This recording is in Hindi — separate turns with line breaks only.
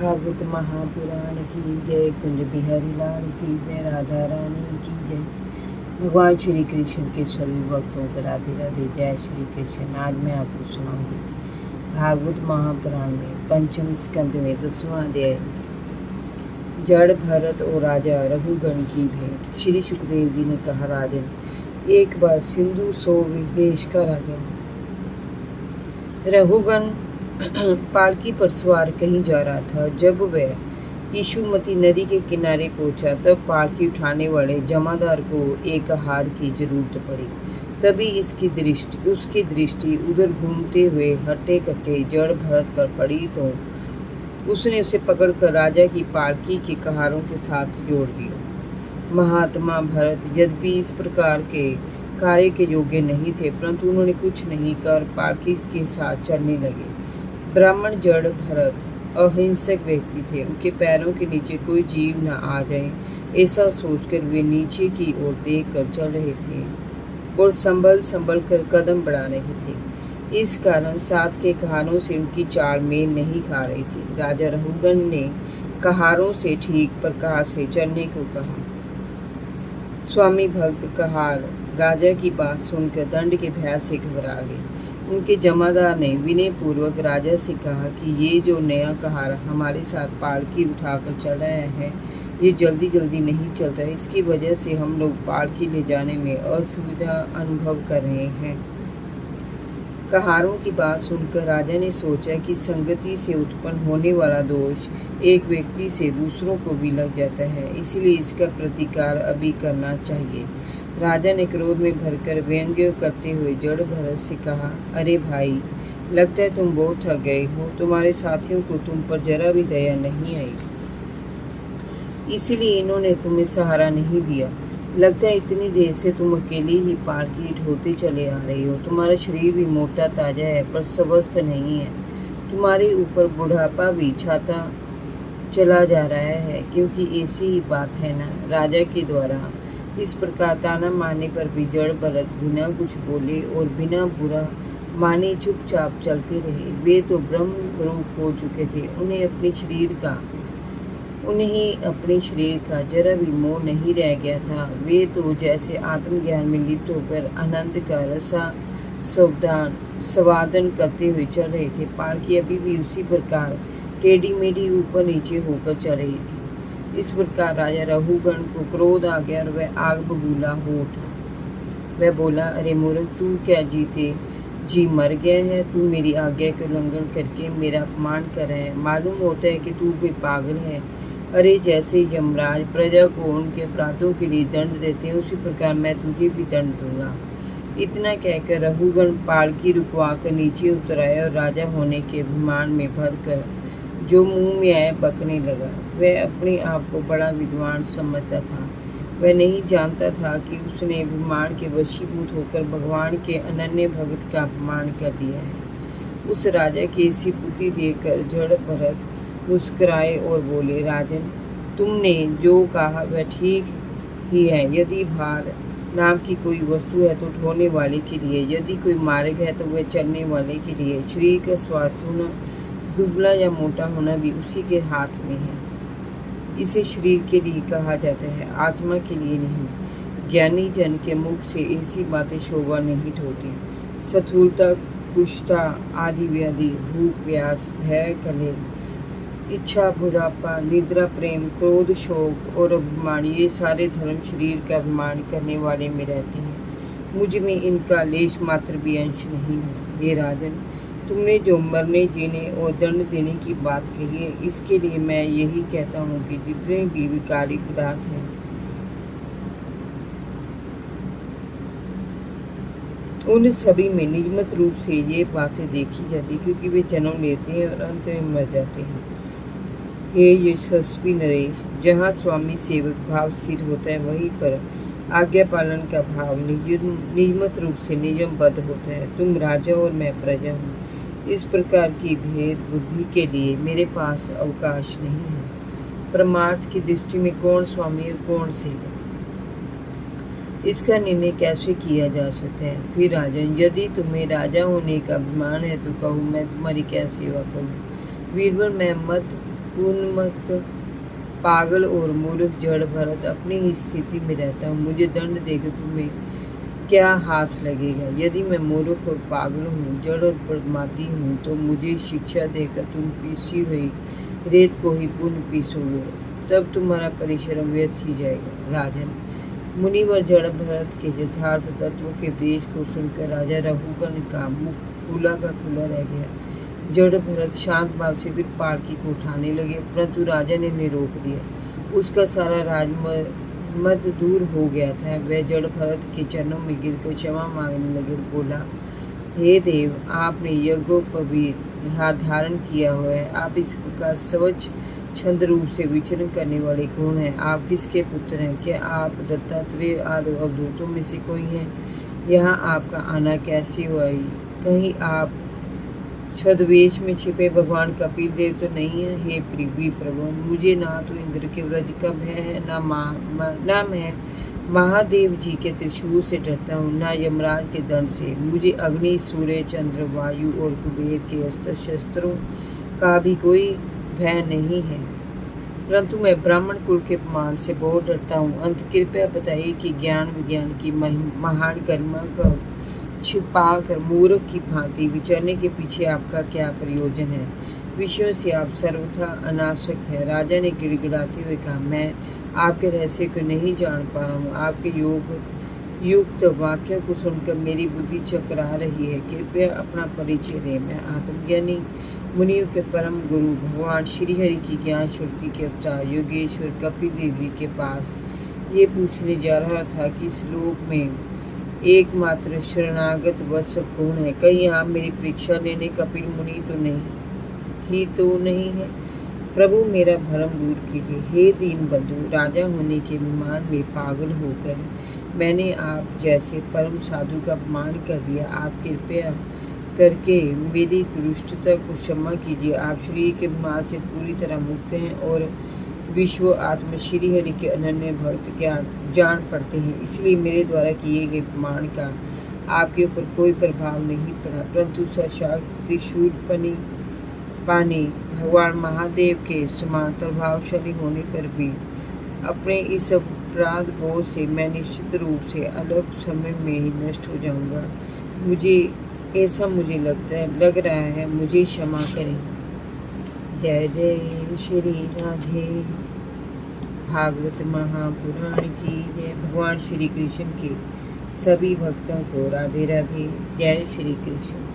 भागवत महापुराण की जय। कुंज बिहारी लाल की जय। राधा रानी की जय। भगवान श्री कृष्ण के सभी भक्तों को राधे राधे। जय श्री कृष्ण। आज मैं आपको सुनाऊंगी भागवत महापुराण में पंचम स्कंद में 10वां अध्याय जड़ भरत और राजा रघुगण की भेंट। श्री सुखदेव जी ने कहा, राजन, एक बार सिंधु सो देश का राजा रघुगण पालकी पर सवार कहीं जा रहा था। जब वह यशुमती नदी के किनारे पहुंचा तब पालकी उठाने वाले जमादार को एक हार की जरूरत पड़ी। तभी उसकी दृष्टि उधर घूमते हुए हट्टे कट्टे जड़ भरत पर पड़ी तो उसने उसे पकड़कर राजा की पालकी के कहारों के साथ जोड़ दिया। महात्मा भरत यद्यपि इस प्रकार के कार्य के योग्य नहीं थे, परंतु उन्होंने कुछ नहीं कर पालकी के साथ चलने लगे। ब्राह्मण जड़ भरत अहिंसक व्यक्ति थे। उनके पैरों के नीचे कोई जीव न आ जाए, ऐसा सोचकर वे नीचे की ओर देखकर चल रहे थे और संभल कर कदम बढ़ा रहे थे। इस कारण साथ के कहारों से उनकी चाल मेल नहीं खा रही थी। राजा रघुगण ने कहारों से ठीक प्रकार से चलने को कहा। स्वामी भक्त कहार राजा की बात सुनकर दंड के भय से घबरा गए। उनके जमादार ने विनय पूर्वक राजा से कहा कि ये जो नया कहार हमारे साथ पालकी उठाकर चल रहा है, ये जल्दी नहीं चलता है। इसकी वजह से हम लोग पालकी ले जाने में असुविधा अनुभव कर रहे हैं। कहारों की बात सुनकर राजा ने सोचा कि संगति से उत्पन्न होने वाला दोष एक व्यक्ति से दूसरों को भी लग जाता है, इसलिए इसका प्रतिकार अभी करना चाहिए। राजा ने क्रोध में भरकर व्यंग्य करते हुए जड़ भरत से कहा, अरे भाई, लगता है तुम बहुत थक गए हो। तुम्हारे साथियों को तुम पर जरा भी दया नहीं आई, इसीलिए इन्होंने तुम्हें सहारा नहीं दिया। लगता है इतनी देर से तुम अकेले ही पालकी ढोते चले आ रही हो। तुम्हारा शरीर भी मोटा ताजा है पर स्वस्थ नहीं है। तुम्हारे ऊपर बुढ़ापा भी छाता चला जा रहा है, क्योंकि ऐसी ही बात है ना। राजा के द्वारा इस प्रकार ताना मारने पर भी जड़ भरत बिना कुछ बोले और बिना बुरा माने चुपचाप चलते रहे। वे तो ब्रह्म रूप हो चुके थे। उन्हें अपने शरीर का जरा भी मोह नहीं रह गया था। वे तो जैसे आत्मज्ञान में लिप्त होकर आनंद का स्वादन करते हुए चल रहे थे। पालकी अभी भी उसी प्रकार टेढ़ी मेढ़ी ऊपर नीचे होकर चल रही थी। इस प्रकार राजा रघुगण को क्रोध आ गया और वह आग बबूला हो उठा। वह बोला, अरे मूर्ख, तू क्या जी मर गया है? तू मेरी आज्ञा के उल्लंघन करके मेरा अपमान कर रहा है। मालूम होता है कि तू कोई पागल है। अरे जैसे यमराज प्रजा को उनके अपराधों के लिए दंड देते हैं, उसी प्रकार मैं तुझे भी दंड दूंगा। इतना कहकर रघुगण पालकी रुकवा कर नीचे उतर आया और राजा होने के अभिमान में भरकर जो मुंह में आया बकने लगा। वह अपने आप को बड़ा विद्वान समझता था। वह नहीं जानता था कि उसने अभिमान के वशीभूत होकर भगवान के अनन्य भक्त का अपमान कर दिया है। उस राजा की ऐसी बुद्धि देखकर जड़ भरत मुस्कुराए और बोले, राजन, तुमने जो कहा वह ठीक ही है। यदि भार नाम की कोई वस्तु है तो ढोने वाले के लिए, यदि कोई मार्ग है तो वह चलने वाले के लिए। शरीर का स्वास्थ्य होना, दुबला या मोटा होना भी उसी के हाथ में है। इसे शरीर के लिए कहा जाता है, आत्मा के लिए नहीं। ज्ञानी जन के मुख से ऐसी बातें शोभा नहीं ढोती। स्थूलता, कुष्ठा आदि व्याधि, भूख प्यास, भय कलेह, इच्छा बुढ़ापा, निद्रा, प्रेम, क्रोध, शोक और अभिमान, ये सारे धर्म शरीर का अभिमान करने वाले में रहते हैं। मुझ में इनका लेश मात्र भी अंश नहीं है। हे राजन, तुमने जो मरने, जीने और दंड देने की बात कही है, इसके लिए मैं यही कहता हूँ कि जितने भी विकारी पदार्थ हैं उन सभी में नियमित रूप से ये बातें देखी जाती, क्योंकि वे जन्म लेते हैं और अंत में मर जाते हैं। हे यशस्वी नरेश, जहाँ स्वामी सेवक भाव स्थिर होता है, वहीं पर आज्ञा पालन का भाव नियमित रूप से नियमबद्ध होता है। तुम राजा और मैं प्रजा हूँ। इस प्रकार की भेद बुद्धि के लिए मेरे पास अवकाश नहीं है। परमार्थ की दृष्टि में कौन स्वामी और कौन सेवक, इसका निर्णय कैसे किया जा सकता है? फिर राजन, यदि तुम्हें राजा होने का अभिमान है तो कहो, मैं तुम्हारी क्या सेवा करूं? वीरवर, मैं मत उन्मत्त, पागल और मूर्ख जड़ भरत अपनी ही स्थिति में रहता हूँ। मुझे दंड देकर तुम्हें क्या हाथ लगेगा? यदि मैं मूर्ख और पागल हूँ, जड़ और प्रमादी हूँ, तो मुझे शिक्षा देकर तुम पीसी हुई रेत को ही पुनः पीसोगे, तब तुम्हारा परिश्रम व्यर्थ ही जाएगा। राजन, मुनिवर जड़ भरत के यथार्थ तत्व के उपदेश को सुनकर राजा रहुगण का मुख खुला का खुला रह गया। जड़ भरत शांत भाव से फिर पालकी को उठाने लगे, परंतु राजा ने उन्हें रोक दिया। उसका सारा राजमद दूर हो गया था। वह जड़ भरत के चरणों में गिरकर क्षमा मांगने लगे। बोला, हे देव, आपने यज्ञोपवीत हाथ धारण किया हुआ है। आप इस प्रकार स्वच्छ छंद रूप से विचरण करने वाले कौन हैं? आप किसके पुत्र हैं? क्या आप दत्तात्रेय आदि अवधूतों में से कोई हैं? यहाँ आपका आना कैसे हुआ? कहीं आप छद्मवेश में छिपे भगवान कपिल देव तो नहीं है? हे पृथ्वी प्रभु, मुझे ना तो इंद्र के व्रज का भय है, ना मैं महादेव जी के त्रिशूल से डरता हूँ, ना यमराज के दंड से। मुझे अग्नि, सूर्य, चंद्र, वायु और कुबेर के अस्त्र शस्त्रों का भी कोई भय नहीं है, परंतु मैं ब्राह्मण कुल के अपमान से बहुत डरता हूँ। अंत कृपया बताइए कि ज्ञान विज्ञान की महान गरिमा को छिपा कर मूर्ख की भांति विचरने के पीछे आपका क्या प्रयोजन है? विषयों से आप सर्वथा अनासक्त है। राजा ने गिड़गिड़ाते हुए कहा, मैं आपके रहस्य को नहीं जान पा रहा हूँ। आपके युक्त वाक्यों को सुनकर मेरी बुद्धि चकरा रही है। कृपया अपना परिचय दें। मैं आत्मज्ञानी मुनियों के परम गुरु भगवान श्री हरि की ज्ञान शक्ति के अवतार योगेश्वर कपिल देव जी के पास ये पूछने जा रहा था कि इस लोक में एकमात्र शरणागत वत्स कौन है? कहीं आप मेरी परीक्षा लेने कपिल मुनि तो नहीं है? प्रभु, मेरा भ्रम दूर कीजिए। हे दीन बंधु, राजा होने के अभिमान में पागल होकर मैंने आप जैसे परम साधु का अपमान कर दिया। आप कृपया करके मेरी दुष्टता को क्षमा कीजिए। आप श्री के अभिमान से पूरी तरह मुक्त हैं और विश्व आत्म श्री हरि के अनन्य भक्त ज्ञान जान पड़ते हैं, इसलिए मेरे द्वारा किए गए अपमान का आपके ऊपर कोई प्रभाव नहीं पड़ा। परंतु साक्षात त्रिशूल पानी भगवान महादेव के समान प्रभावशाली होने पर भी अपने इस अपराध बोध से मैं निश्चित रूप से अल्प समय में ही नष्ट हो जाऊंगा। मुझे लग रहा है, मुझे क्षमा करें। जय जय श्री राधे। भागवत महापुराण की जय। भगवान श्री कृष्ण के सभी भक्तों को राधे राधे। जय श्री कृष्ण।